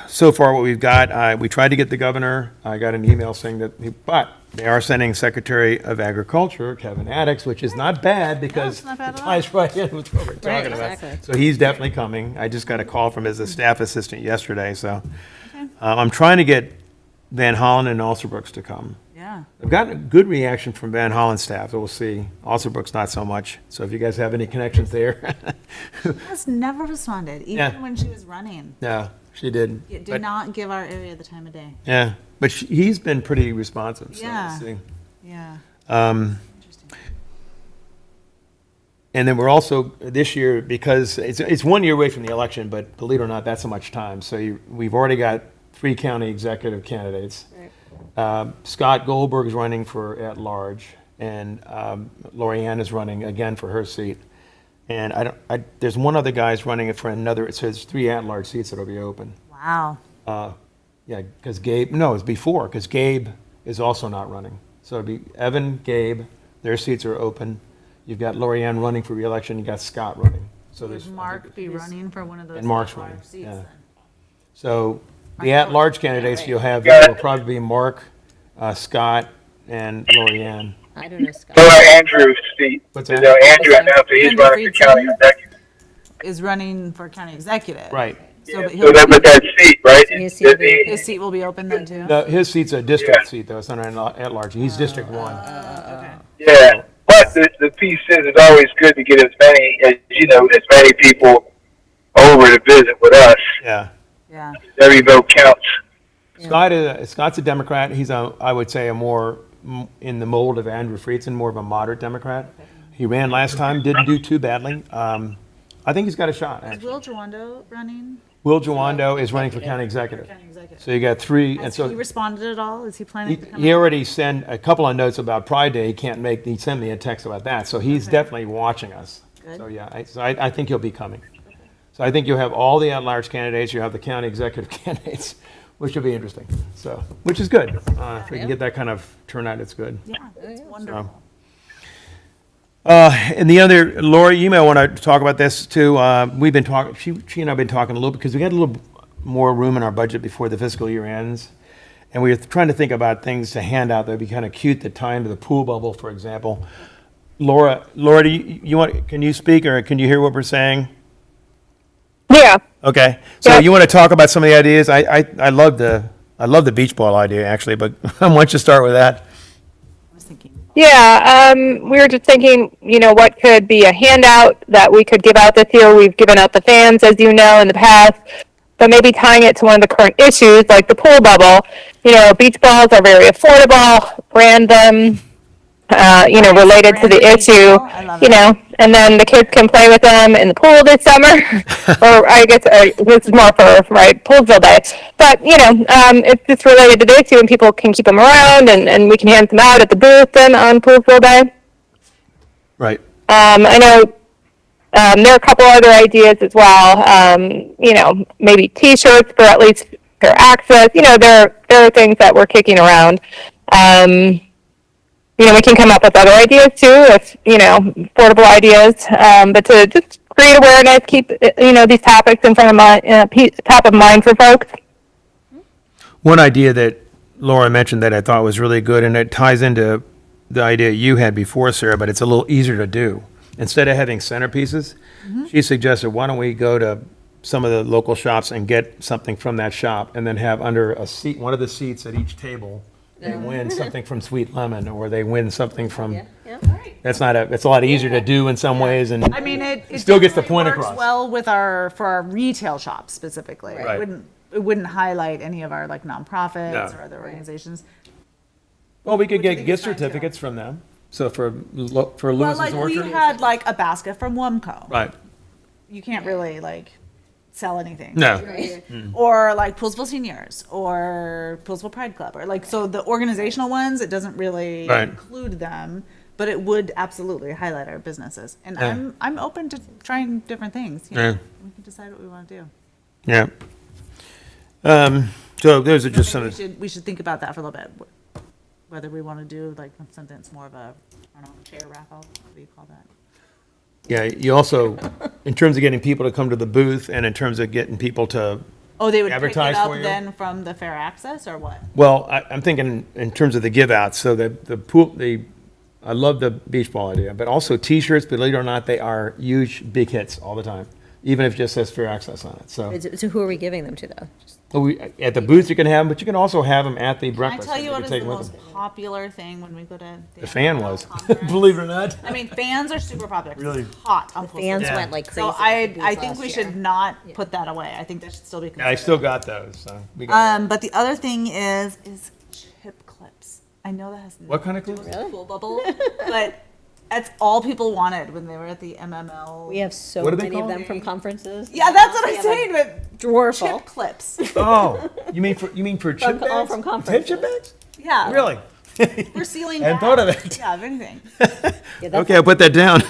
so far what we've got, we tried to get the governor. I got an email saying but they are sending Secretary of Agriculture, Kevin Addix, which is not bad because not bad it at all. ties right in with what we're talking about. exactly. So he's definitely coming. I just got a call from his staff assistant yesterday, so. I'm trying to get Van Hollen and Alsobrooks to come. Yeah. I've gotten a good reaction from Van Hollen staff, so we'll see. Alsobrooks not so much. So if you guys have any connections there. Has never responded, even Yeah. when she was running. No, she didn't. It did But- not give our area the time of day. Yeah, but he's been pretty responsive, so Yeah. we'll see. Yeah. Interesting. And then we're also, this year, because it's 1 year away from the election, but believe it or not, that's so much time. So we've already got 3 county executive candidates. Scott Goldberg is running for at-large, and Lori Ann is running again for her seat. And there's one other guy's running it for another, so there's 3 at-large seats that'll be open. Wow. Yeah, because it's before, because Gabe is also not running. So it'd be Evan, Gabe, their seats are open. You've got Lori Ann running for reelection, you got Scott running. So Would there's, Mark be running for one of those? And Mark's at-large running, seats yeah. then? so the at-large candidates you'll have Yeah. will probably be Mark, Scott, and Lorianne. I don't know, Scott. What about Andrew's seat? What's You that? know, Andrew, I know, he's Andrew running for Friedson? county executive. Is running for county executive. Right. So, Yeah, but so he'll, that, but that seat, right? His seat will be- his seat will be open then too? No, his seat's a district Yeah. seat, though. It's not an at-large. He's District 1. Okay. Yeah, but the piece is it's always good to get as many people over to visit with us. Yeah. Yeah. Every vote counts. Scott's a Democrat. He's I would say, in the mold of Andrew Friedson, more of a moderate Democrat. He ran last time, didn't do too badly. I think he's got a shot, Is actually. Will Jawando running Will Jawando is running for county executive. for county executive? So you got three, and Has so he responded at all? Is he planning to come? he out? already sent a couple of notes about Pride Day. He can't make, he sent me a text about that. So he's definitely watching us. Good. So yeah, I think he'll be coming. So I think you'll have all the at-large candidates, you have the county executive candidates, which will be interesting. So, which is good. If we can get that kind of turnout, it's good. Yeah, it's wonderful. And the other, Lori, you may want to talk about this too. We've been talking, she and I have been talking a little, because we got a little more room in our budget before the fiscal year ends. And we were trying to think about things to hand out that would be kind of cute that tie into the pool bubble, for example. Laura, do you want, can you speak, or can you hear what we're saying? Yeah. Okay, so Yeah. you want to talk about some of the ideas? I love the beach ball idea, actually, but why don't you start with that? I was thinking. Yeah, we were just thinking, what could be a handout that we could give out this year. We've given out the fans, as you know, in the past, but maybe tying it to one of the current issues, like the pool bubble. Beach balls are very affordable, brand them, related to the Brand the beach issue, ball. I love it. and then the kids can play with them in the pool this summer, or I guess this is more for, Poolesville Day. But, it's just related to the issue, and people can keep them around, and we can hand them out at the booth then on Poolesville Day. Right. I know there are a couple other ideas as well. Maybe T-shirts for at least fair access. There are things that we're kicking around. We can come up with other ideas too, if affordable ideas. But to just create awareness, keep these topics in front of top of mind for folks. One idea that Laura mentioned that I thought was really good, and it ties into the idea you had before, Sarah, but it's a little easier to do. Instead of having centerpieces, she suggested, why don't we go to some of the local shops and get something from that shop, and then have under a seat, one of the seats at each table, they win something from Sweet Lemon, or they win something from, it's a lot easier to do in some ways, and I mean, it still gets the definitely point works across. well with for our retail shops specifically. Right. It wouldn't highlight any of our nonprofits No. or other organizations. Well, we could What do you get think gift is fine, too? certificates from them. So for Well, Lewis's like we Orchard. had a basket from Wumco. Right. You can't really sell anything. No. Or Poolesville Seniors or Poolesville Pride Club, or so the organizational ones, it doesn't really Right. include them, but it would absolutely highlight our businesses. And Yeah. I'm open to trying different things. Yeah. We can decide what we want to do. Yeah. So those are just some Maybe of, we should think about that for a little bit. Whether we want to do something that's more of a, I don't know, chair raffle, what do you call that? yeah, you also, in terms of getting people to come to the booth, and in terms of getting people to, Oh, they would pick it Advertise up for you? then from the fair access, or what? well, I'm thinking in terms of the give outs, so the pool, I love the beach ball idea, but also T-shirts, believe it or not, they are huge, big hits all the time, even if it just says fair access on it, so. So who are we giving them to, though? Just- At the booth you can have them, but you can also have them at the Can I breakfast. tell you what can is take the them with most them. popular thing when we go to The fan MLL was, conference? believe it or not. I mean, fans are super popular. 'cause Really? It's hot on Poolesville. Fans Yeah. went like crazy. So at the I booth think last we year. should not put that away. I think that should still be Yeah, considered. I still got those, so. we got- But the other thing is chip clips. I know that has What kind of nothing to clips? do with the pool bubble, but that's all people wanted when they were at the MML. We have so What are they many of called? them from conferences. Yeah, that's what We I'm have a saying, but Drawer full. chip clips. Oh, you mean for chip all bags? from Chip conferences. bags? Yeah. Really? We're sealing Hadn't bags. thought of that. Yeah, of anything. Yeah, that's- Okay, I'll put that down. It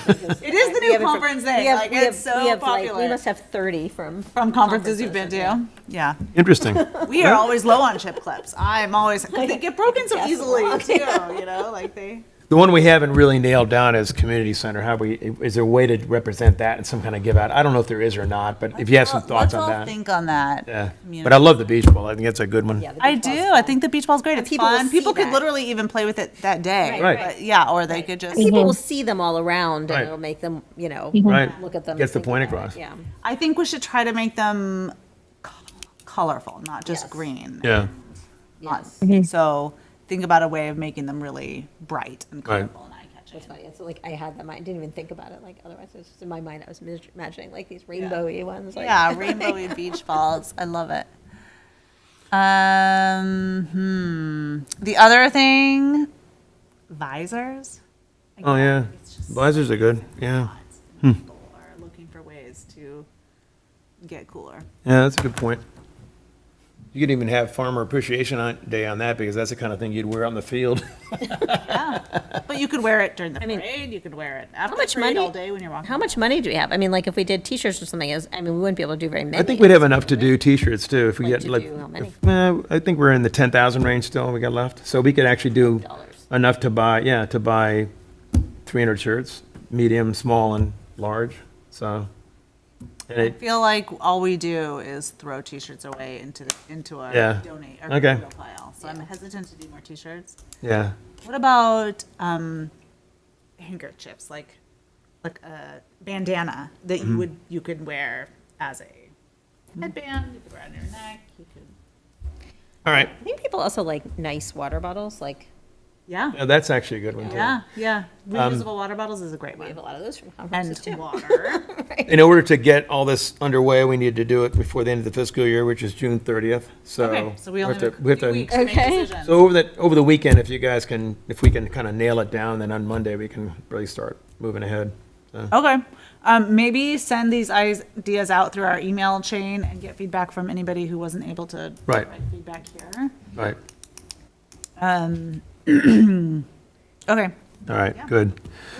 is the we new have it from- conference thing. we have- we It's have- so we have, popular. we must have 30 from Conferences you've been to. Yeah. Interesting. We are always low on chip clips. I'm always, they get broken so Guess easily wrong. too, they. The one we haven't really nailed down is community center. Is there a way to represent that and some kind of give out? I don't know if there is or not, but if you have some thoughts on Let's all that. think on that. Yeah, You but know. I love the beach ball. I think it's a good one. Yeah, the I beach do. ball's I fun. think the beach ball's great. It's people will fun. see People could that. literally even play with it that day. Right. But yeah, or they could just. And people will see them all around, Right. and it'll make them, Right. look at them. Gets the and think point about it. across. Yeah. I think we should try to make them colorful, not just Yes. green. Yeah, Not- Yes. So think about a way of making them really bright and Right. colorful and eye-catching. That's funny. It's like I had them. I didn't even think about it. Like otherwise, it was just in my mind. I was imagining like these rainbowy ones. Like, Yeah, rainbowy beach balls. I love it. The other thing, visors. oh, yeah. It's just Visors are good, yeah. people are looking for ways to get cooler. Yeah, that's a good point. You could even have Farmer Appreciation Day on that, because that's the kind of thing you'd wear on the field. But you could wear it during the mean, parade. You could wear it after much the parade money- all day when you're walking. How much money do we have? I mean, like if we did T-shirts or something, we wouldn't be able to do very many. I think we'd have enough to do T-shirts too, if we Like get to like. do how many? I think we're in the 10,000 range still, we got left. So we could actually do Dollars. enough to buy 300 shirts, medium, small, and large, so. And I it, feel like all we do is throw T-shirts away into our Yeah. donate our Okay. goodwill pile. So I'm hesitant to do more T-shirts. yeah, What about handkerchiefs, like a bandana that Mm-hmm. you could wear as a headband? You could wear it on your neck. You could. all right. I think people also like nice water bottles. Like Yeah. Yeah, that's actually a good one too. Yeah. Reusable water bottles is a great we have a one. lot of those from conferences And too. water. In order to get all this underway, we need to do it before the end of the fiscal year, which is June 30th, so. Okay, so we only have have to- we have a few to- weeks to make Okay. decisions. So over the weekend, if we can kind of nail it down, then on Monday, we can really start moving ahead. So, Okay. Maybe send these ideas out through our email chain and get feedback from anybody who wasn't able to Right. provide feedback here. right, Okay. all right, good.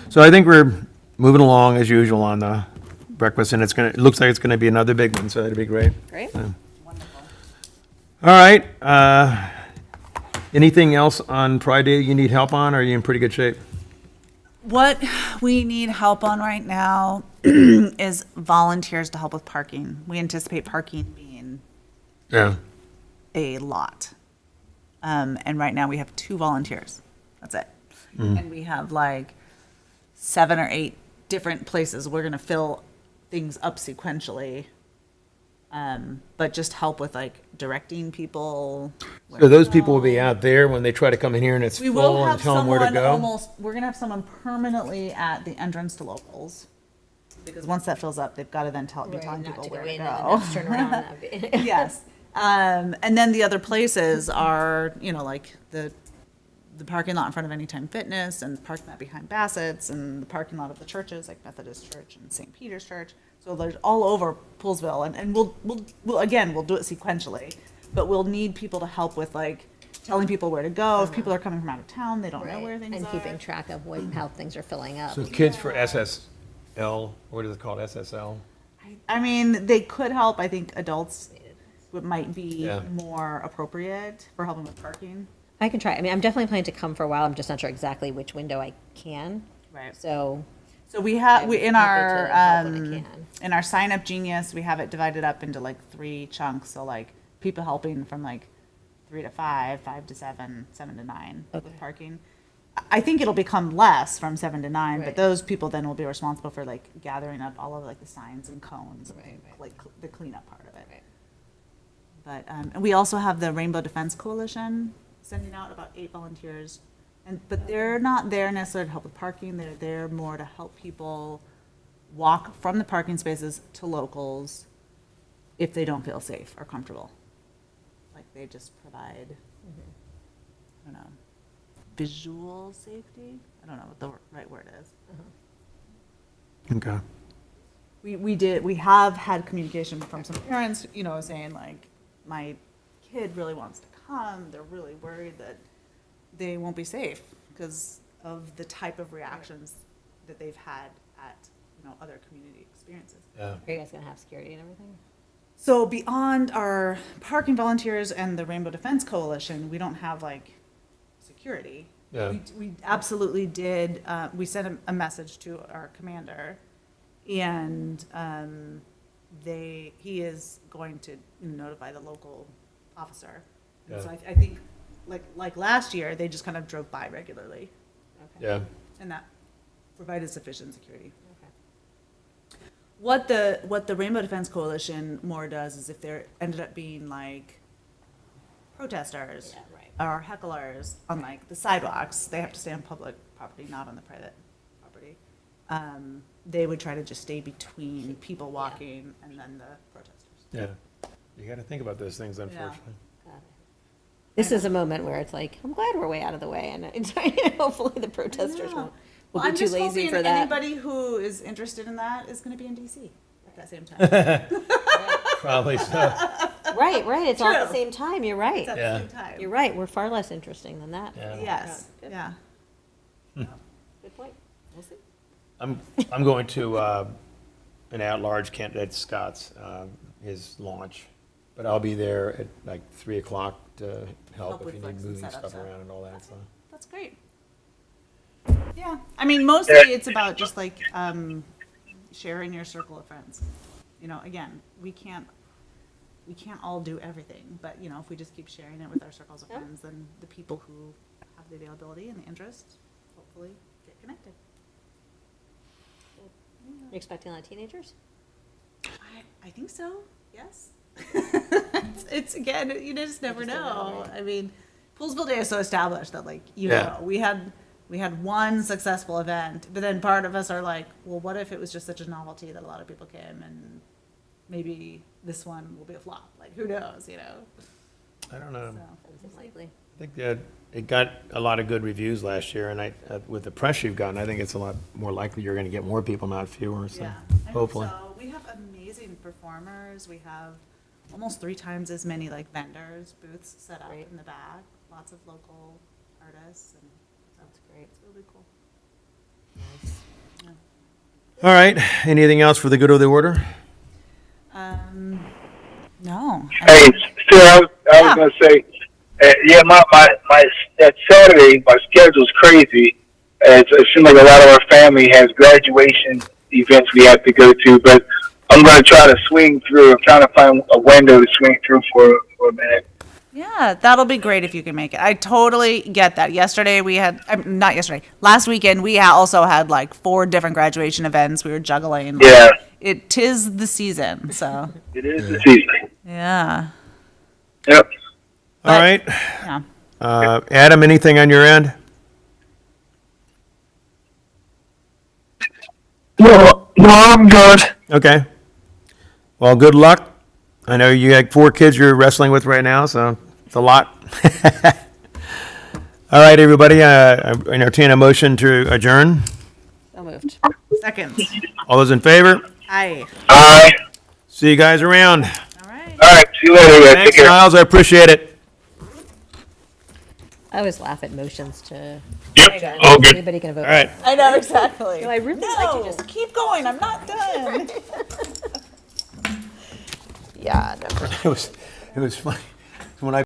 So I think we're moving along as usual on the breakfast, and it looks like it's gonna be another big one, so that'd be great. Great. Wonderful. All right, anything else on Pride Day you need help on, or are you in pretty good shape? What we need help on right now is volunteers to help with parking. We anticipate parking being Yeah, a lot. And right now we have 2 volunteers. That's it. And we have like 7 or 8 different places we're gonna fill things up sequentially. But just help with like directing people. where so to those people will be go. out there when they try to come in here and it's We will full and have tell them where to someone go? we're gonna have someone permanently at the entrance to locals. Because once that fills up, they've gotta then be telling Not people to where go to in go. and then just turn around. That'd be- Yes. And then the other places are, like the parking lot in front of Anytime Fitness and the parking lot behind Bassett's and the parking lot of the churches like Methodist Church and St. Peter's Church. So there's all over Poolesville, and we'll again, we'll do it sequentially, but we'll need people to help with like telling people where to go. If people are coming from out of town, they don't know where things and are. keeping track of how things are filling up. So kids for SSL, what is it called, SSL? I mean, they could help. I think adults might be Yeah. more appropriate for helping with parking. I can try. I mean, I'm definitely planning to come for a while. I'm just not sure exactly which window I can. Right. So So we have I'm in happy our to help when I can. in our sign up genius, we have it divided up into like 3 chunks. So like people helping from like 3 to 5, 5 to 7, 7 to 9 Okay. with parking. I think it'll become less from 7 to 9, but Right. those people then will be responsible for like gathering up all of like the signs and cones, and, Right. like the cleanup part of it. But and we also have the Rainbow Defense Coalition sending out about 8 volunteers, but they're not there necessarily to help with parking. They're there more to help people walk from the parking spaces to locals if they don't feel safe or comfortable. Like they just provide, I don't know, visual safety. I don't know what the right word is. Okay. We have had communication from some parents, saying like, my kid really wants to come. They're really worried that they won't be safe because of the type of reactions that they've had at, other community experiences. Yeah. are you guys gonna have security and everything? So beyond our parking volunteers and the Rainbow Defense Coalition, we don't have like security. Yeah. We absolutely did, we sent a message to our commander, and he is going to notify the local officer. And so Yeah. I think, like last year, they just kind of drove by regularly, Yeah. and that provided sufficient security. What the Rainbow Defense Coalition more does is if there ended up being like protesters or hecklers on like the sidewalks, they have to stay on public property, not on the private property. They would try to just stay between people walking and then the protesters. Yeah. You got to think about those things, unfortunately. This is a moment where it's like, I'm glad we're way out of the way, and it's, hopefully the protesters won't will I'm be too just lazy hoping for that. anybody who is interested in that is going to be in DC at that same time. Probably so. Right, it's all at the True. same time. You're right. At Yeah. the same time. You're right. We're far less interesting than that. Yeah. Yes. Good. Yeah. Good point. We'll see. I'm going to an at-large candidate, Scott's, his launch, but I'll be there at like 3 o'clock to help Help if with you need flex and moving setup stuff around and all that stuff. That's great. Yeah, I mean, mostly it's about just like sharing your circle of friends. Again, we can't all do everything, but if we just keep sharing it with our circles of friends, then the people who have the availability and the interest hopefully get connected. You expecting a lot of teenagers? I think so. Yes. it's again, you just never know. I mean, Poolesville Day is so established that Yeah. we had one successful event, but then part of us are like, well, what if it was just such a novelty that a lot of people came, and maybe this one will be a flop? Like, who knows? I don't know. Sounds unlikely. I think that it got a lot of good reviews last year, and with the press you've gotten, I think it's a lot more likely you're going to get more people, not fewer, so Yeah, I hope hopefully. so. We have amazing performers. We have almost 3 times as many vendors, booths set up Great. in the back. Lots of local artists, and That's great. it's really cool. All right, anything else for the good of the order? No. Hey, Phil, I was Yeah. gonna say, that Saturday, my schedule's crazy. It seems like a lot of our family has graduation events we have to go to, but I'm gonna try to swing through. I'm trying to find a window to swing through for a minute. Yeah, that'll be great if you can make it. I totally get that. Yesterday we had, not yesterday, last weekend we also had 4 different graduation events. We were juggling. Yeah, Tis the season, so, it is the season. yeah. Yep. All right, Yeah. Adam, anything on your end? No, I'm good. Okay. Well, good luck. I know you had 4 kids you're wrestling with right now, so it's a lot. All right, everybody, I entertain a motion to adjourn. So moved. Second. All those in favor? Aye. All right. See you guys around. All right. All right. See you later, guys. Take Thanks, care. Miles, I appreciate it. I always laugh at motions to. Yep, all good. Anybody can vote. All right. I know, exactly. No, I really like to just. Keep going, I'm not done. Yeah, no. It was funny when I